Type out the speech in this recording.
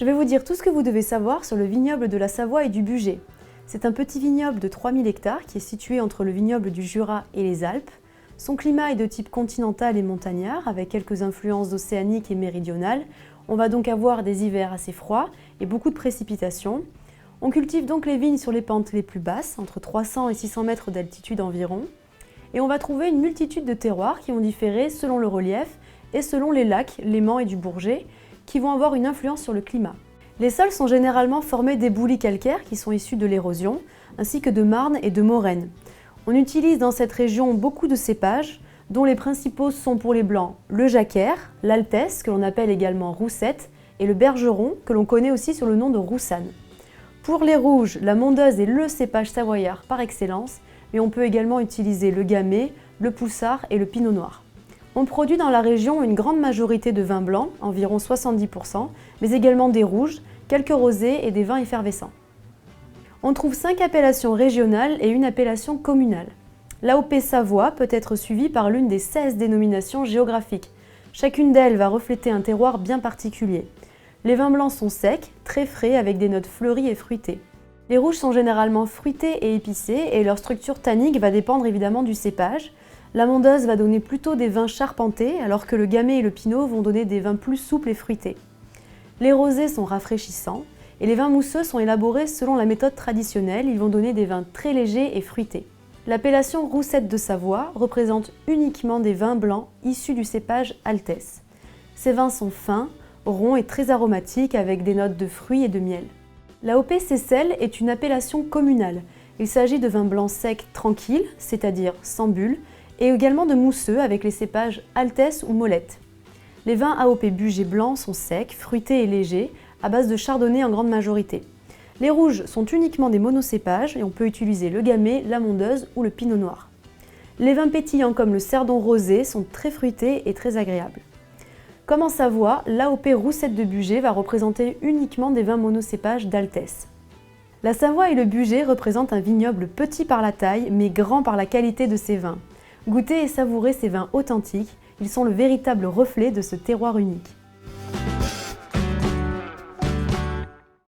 vais vous dire tout ce que vous devez savoir sur le vignoble de la Savoie et du Bugey. C'est un petit vignoble de 3000 hectares qui est situé entre le vignoble du Jura et les Alpes. Son climat est de type continental et montagnard, avec quelques influences océaniques et méridionales. On va donc avoir des hivers assez froids et beaucoup de précipitations. On cultive donc les vignes sur les pentes les plus basses, entre 300 et 600 mètres d'altitude environ. Et on va trouver une multitude de terroirs qui vont différer selon le relief et selon les lacs, l'Aimant et du Bourget, qui vont avoir une influence sur le climat. Les sols sont généralement formés d'éboulis calcaires qui sont issus de l'érosion, ainsi que de marnes et de moraines. On utilise dans cette région beaucoup de cépages, dont les principaux sont pour les blancs le jacquère, l'altesse, que l'on appelle également roussette, et le bergeron, que l'on connaît aussi sous le nom de roussanne. Pour les rouges, la mondeuse est le cépage savoyard par excellence, mais on peut également utiliser le gamay, le poussard et le pinot noir. On produit dans la région une grande majorité de vins blancs, environ 70%, mais également des rouges, quelques rosés et des vins effervescents. On trouve 5 appellations régionales et une appellation communale. L'AOP Savoie peut être suivie par l'une des 16 dénominations géographiques. Chacune d'elles va refléter un terroir bien particulier. Les vins blancs sont secs, très frais avec des notes fleuries et fruitées. Les rouges sont généralement fruités et épicés et leur structure tannique va dépendre évidemment du cépage. La mondeuse va donner plutôt des vins charpentés alors que le gamay et le pinot vont donner des vins plus souples et fruités. Les rosés sont rafraîchissants et les vins mousseux sont élaborés selon la méthode traditionnelle, ils vont donner des vins très légers et fruités. L'appellation Roussette de Savoie représente uniquement des vins blancs issus du cépage Altesse. Ces vins sont fins, ronds et très aromatiques avec des notes de fruits et de miel. L'AOP Seyssel est une appellation communale. Il s'agit de vins blancs secs tranquilles, c'est-à-dire sans bulles, et également de mousseux avec les cépages Altesse ou Molette. Les vins AOP Bugey blancs sont secs, fruités et légers, à base de chardonnay en grande majorité. Les rouges sont uniquement des monocépages et on peut utiliser le gamay, la mondeuse ou le pinot noir. Les vins pétillants comme le cerdon rosé sont très fruités et très agréables. Comme en Savoie, l'AOP Roussette de Bugey va représenter uniquement des vins monocépages d'Altesse. La Savoie et le Bugey représentent un vignoble petit par la taille mais grand par la qualité de ses vins. Goûtez et savourez ces vins authentiques, ils sont le véritable reflet de ce terroir unique.